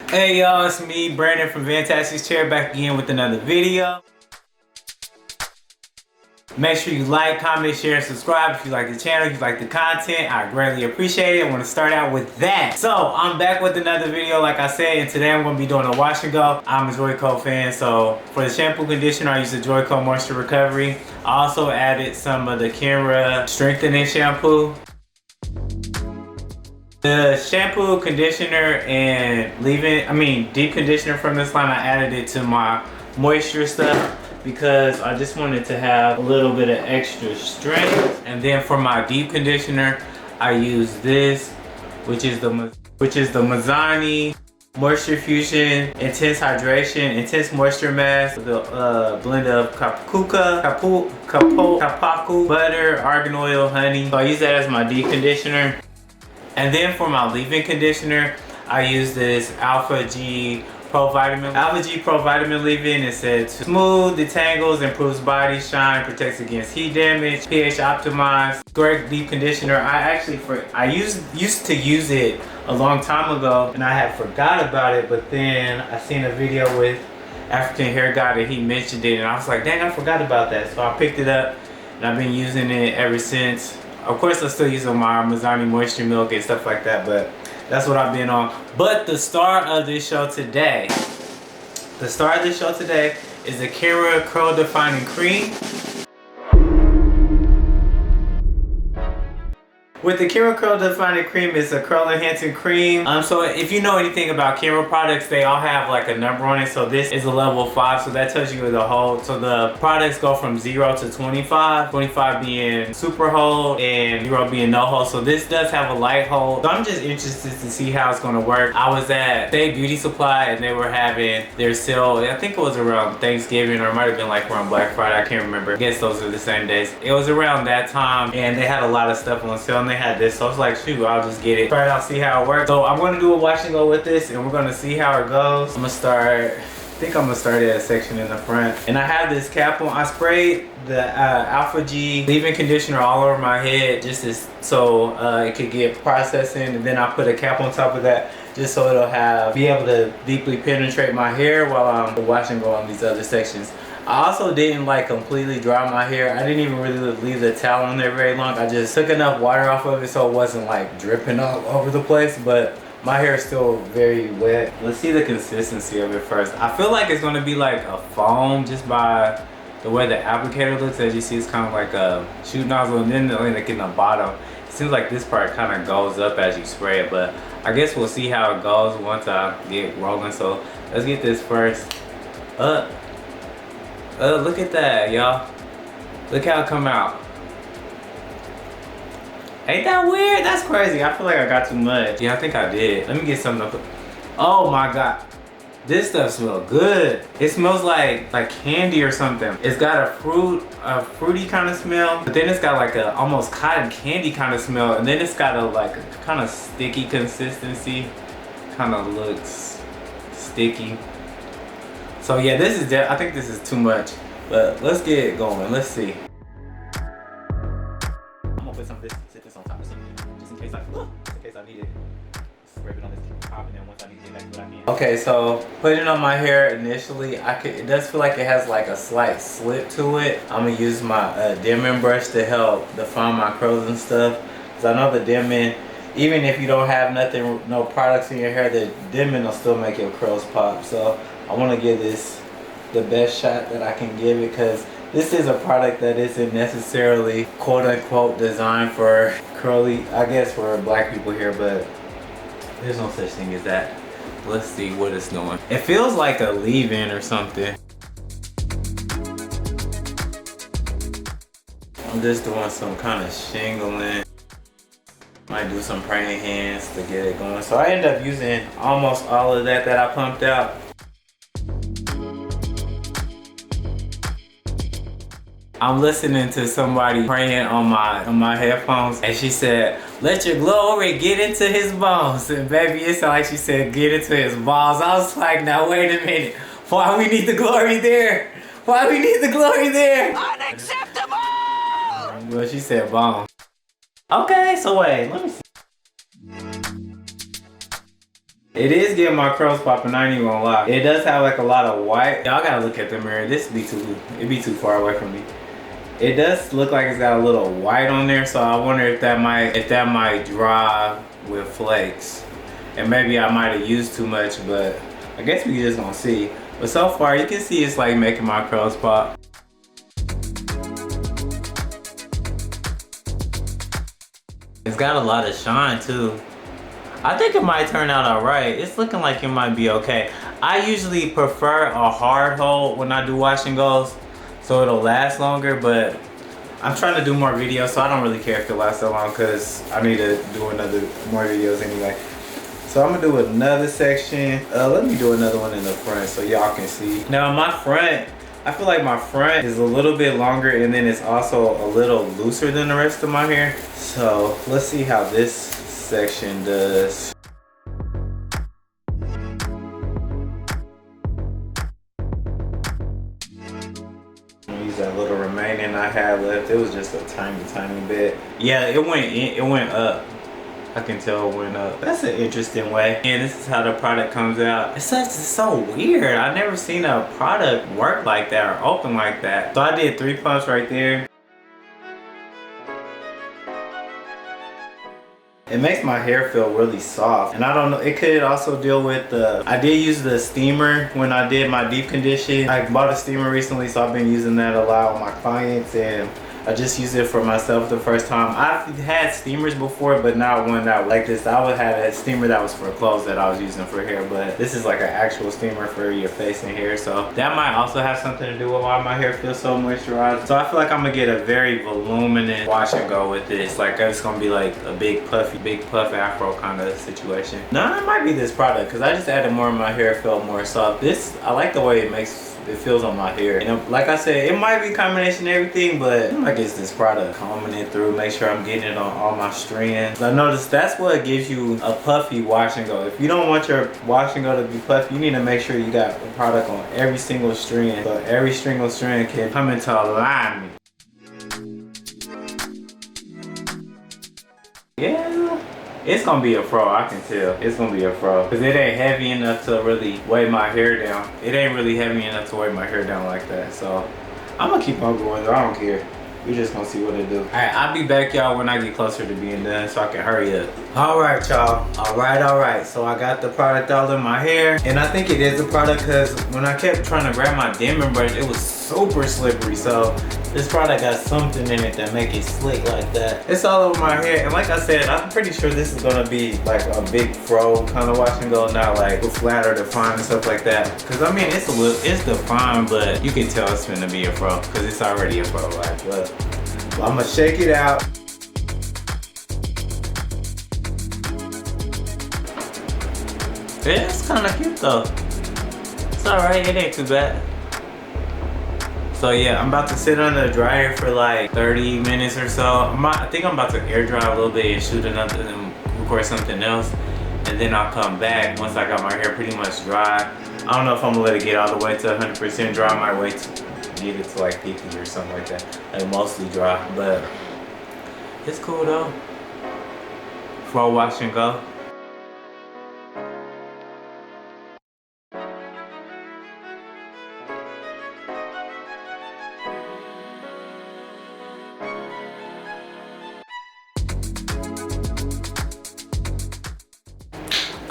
Hey y'all, it's me, Brandon from Fantastic's Chair, back again with another video. Make sure you like, comment, share, and subscribe if you like the channel, if you like the content. I greatly appreciate it. I want to start out with that. So, I'm back with another video, like I said, and today I'm going to be doing a wash and go. I'm a Joico fan, so for the shampoo conditioner, I use the Joico Moisture Recovery. I also added some of the Kenra Strengthening Shampoo. The shampoo, conditioner, and deep conditioner from this line, I added it to my moisture stuff because I just wanted to have a little bit of extra strength. And then for my deep conditioner, I use this, which is the Mazzani Moisture Fusion Intense Hydration Intense Moisture Mask with a blend of kapaku butter, argan oil, honey. So I use that as my deep conditioner. And then for my leave-in conditioner, I use this Alpha G Pro Vitamin leave-in. It said smooth, detangles, improves body shine, protects against heat damage, pH optimized. Great deep conditioner. I used to use it a long time ago and I had forgot about it, but then I seen a video with African Hair Guy that he mentioned it and I was like, dang, I forgot about that. So I picked it up and I've been using it ever since. Of course, I still use my Mazzani Moisture Milk and stuff like that, but that's what I've been on. But the star of this show today, is the Kenra Curl Defining Cream. With the Kenra Curl Defining Cream, it's a curl enhancing cream. So if you know anything about Kenra products, they all have like a number on it. So this is a level 5, so that tells you the hold. So the products go from 0 to 25. 25 being super hold and 0 being no hold. So this does have a light hold. So I'm just interested to see how it's gonna work. I was at State Beauty Supply and they were having their sale. I think it was around Thanksgiving or it might have been like around Black Friday. I can't remember. I guess those are the same days. It was around that time and they had a lot of stuff on sale. They had this, so I was like, shoot, I'll just get it, try it out, see how it works. So I'm gonna do a wash and go with this and we're gonna see how it goes. I think I'm gonna start at a section in the front. And I have this cap on. I sprayed the Alpha G leave-in conditioner all over my head just so it could get processing, and then I put a cap on top of that just so it'll be able to deeply penetrate my hair while I'm washing and go on these other sections. I also didn't like completely dry my hair. I didn't even really leave the towel on there very long. I just took enough water off of it so it wasn't like dripping all over the place, but my hair is still very wet. Let's see the consistency of it first. I feel like it's gonna be like a foam just by the way the applicator looks. As you see, it's kind of like a shoot nozzle, and then like in the bottom, it seems like this part kind of goes up as you spray it, but I guess we'll see how it goes once I get rolling. So let's get this first up. Look at that, y'all. Look how it come out. Ain't that weird? That's crazy. I feel like I got too much. Yeah, I think I did. Let me get something to put. Oh my God. This stuff smells good. It smells like candy or something. It's got a fruity kind of smell, but then it's got like a almost cotton candy kind of smell, and then it's got a kind of sticky consistency. Kind of looks sticky. So yeah, I think this is too much, but let's get it going. Let's see. I'm gonna put some of this on top of something, just in case I need it. Scrape it on this top, and then once I need to get back to what I need. Okay, so putting it on my hair initially, it does feel like it has like a slight slip to it. I'm gonna use my dimming brush to help define my curls and stuff, because I know the dimming, even if you don't have no products in your hair, the dimming will still make your curls pop. So I want to give this the best shot that I can give it, because this is a product that isn't necessarily quote unquote designed for curly, I guess for black people here, but there's no such thing as that. Let's see what it's doing. It feels like a leave-in or something. I'm just doing some kind of shingling. Might do some praying hands to get it going. So I end up using almost all of that I pumped out. I'm listening to somebody praying on my headphones, and she said, "Let your glory get into his bones." And baby, it sounded like she said, "Get into his balls." I was like, now wait a minute. Why we need the glory there? Why we need the glory there? Unacceptable! Well, she said bones. Okay, so wait, let me see. It is getting my curls popping, I ain't even gonna lie. It does have like a lot of white. Y'all gotta look at the mirror. It'd be too far away from me. It does look like it's got a little white on there, so I wonder if that might dry with flakes. And maybe I might have used too much, but I guess we just gonna see. But so far you can see it's like making my curls pop. It's got a lot of shine too. I think it might turn out alright. It's looking like it might be okay. I usually prefer a hard hold when I do wash and goes, so it'll last longer, but I'm trying to do more videos, so I don't really care if it lasts so long because I need to do more videos anyway. So I'm gonna do another section. Let me do another one in the front so y'all can see. Now my front, I feel like my front is a little bit longer and then it's also a little looser than the rest of my hair. So let's see how this section does. Use that little remaining I had left. It was just a tiny bit. Yeah, it went up. I can tell it went up. That's an interesting way. And this is how the product comes out. It's so weird. I've never seen a product work like that or open like that. So I did 3 pumps right there. It makes my hair feel really soft. And I don't know, it could also deal with I did use the steamer when I did my deep condition. I bought a steamer recently, so I've been using that a lot with my clients, and I just used it for myself the first time. I've had steamers before, but not one that like this. I would have a steamer that was for clothes that I was using for hair, but this is like an actual steamer for your face and hair. So that might also have something to do with why my hair feels so moisturized. So I feel like I'm gonna get a very voluminous wash and go with this. Like it's gonna be like a big puff afro kind of situation. No, it might be this product because I just added more of my hair, felt more soft. This, I like the way it feels on my hair. And like I said, it might be a combination of everything, but I guess this product combing it through, make sure I'm getting it on all my strands. I noticed that's what gives you a puffy wash and go. If you don't want your wash and go to be puffy, you need to make sure you got the product on every single strand, so every single strand can come into alignment. Yeah, it's gonna be a fro, I can tell. It's gonna be a fro. Cause it ain't heavy enough to really weigh my hair down. It ain't really heavy enough to weigh my hair down like that. So I'm gonna keep on going though, I don't care. We just gonna see what it do. All right, I'll be back y'all when I get closer to being done so I can hurry up. All right, y'all. All right. So I got the product all in my hair, and I think it is a product because when I kept trying to grab my dimming brush, it was super slippery. So this product got something in it that make it slick like that. It's all over my hair, and like I said, I'm pretty sure this is gonna be like a big fro kind of wash and go, not like flat or defined and stuff like that. Cause I mean, it's defined, but you can tell it's gonna be a fro because it's already a fro like. But I'm gonna shake it out. Yeah, it's kind of cute though. It's alright, it ain't too bad. So yeah, I'm about to sit under the dryer for like 30 minutes or so. I think I'm about to air dry a little bit and shoot another and record something else. And then I'll come back once I got my hair pretty much dry. I don't know if I'm gonna let it get all the way to 100% dry. I might wait to get it to like 50 or something like that. Like mostly dry, but it's cool though. Fro wash and go.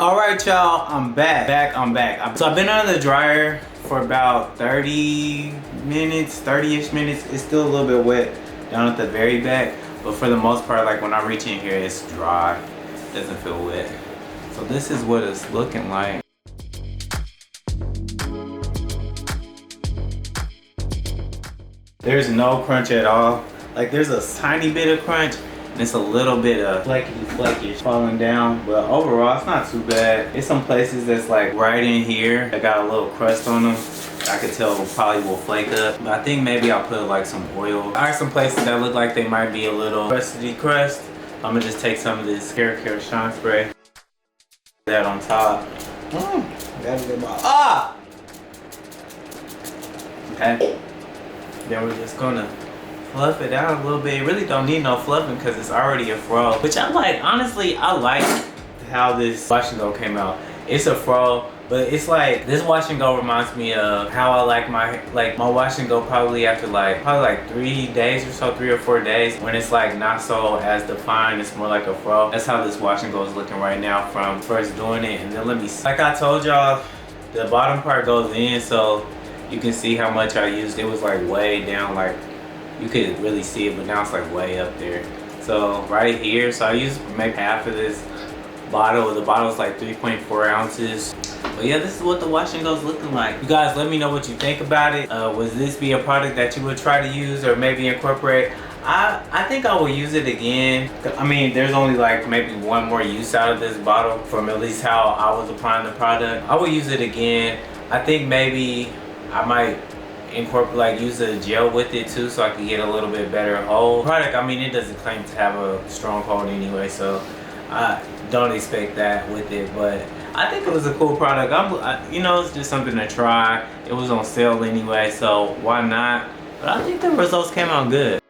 All right, y'all, I'm back. So I've been under the dryer for about 30 minutes, 30-ish minutes. It's still a little bit wet down at the very back, but for the most part, like when I reach in here, it's dry. It doesn't feel wet. So this is what it's looking like. There's no crunch at all. Like there's a tiny bit of crunch, and it's a little bit of flaky falling down, but overall it's not too bad. It's some places that's like right in here that got a little crust on them. I could tell probably will flake up, but I think maybe I'll put like some oil. There are some places that look like they might be a little crusty crust. I'm gonna just take some of this hair care shine spray, that on top. Gotta get my okay. Then we're just gonna fluff it out a little bit. It really don't need no fluffing because it's already a fro, which I like. Honestly, I like how this wash and go came out. It's a fro, but it's like, this wash and go reminds me of how I like my wash and go probably after probably 3 days or so, 3 or 4 days, when it's like not so as defined, it's more like a fro. That's how this wash and go is looking right now from first doing it. And then let me see. Like I told y'all, the bottom part goes in, so you can see how much I used. It was like way down, like you could really see it, but now it's like way up there. So right here, so I used maybe half of this bottle. The bottle is like 3.4 ounces. But yeah, this is what the wash and go is looking like. You guys, let me know what you think about it. Would this be a product that you would try to use or maybe incorporate? I think I will use it again. I mean, there's only like maybe one more use out of this bottle from at least how I was applying the product. I will use it again. I think maybe I might incorporate, like use a gel with it too, so I can get a little bit better hold. Product, I mean, it doesn't claim to have a strong hold anyway, so I don't expect that with it. But I think it was a cool product. You know, it's just something to try. It was on sale anyway, so why not? But I think the results came out good.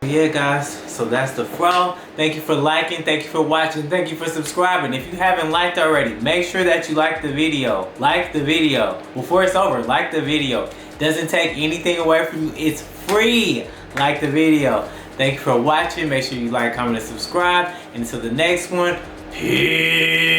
Yeah guys, so that's the fro. Thank you for liking, thank you for watching, thank you for subscribing. If you haven't liked already, make sure that you like the video. Like the video. Before it's over, like the video. Doesn't take anything away from you, it's free. Like the video. Thank you for watching. Make sure you like, comment, and subscribe. And until the next one, peace.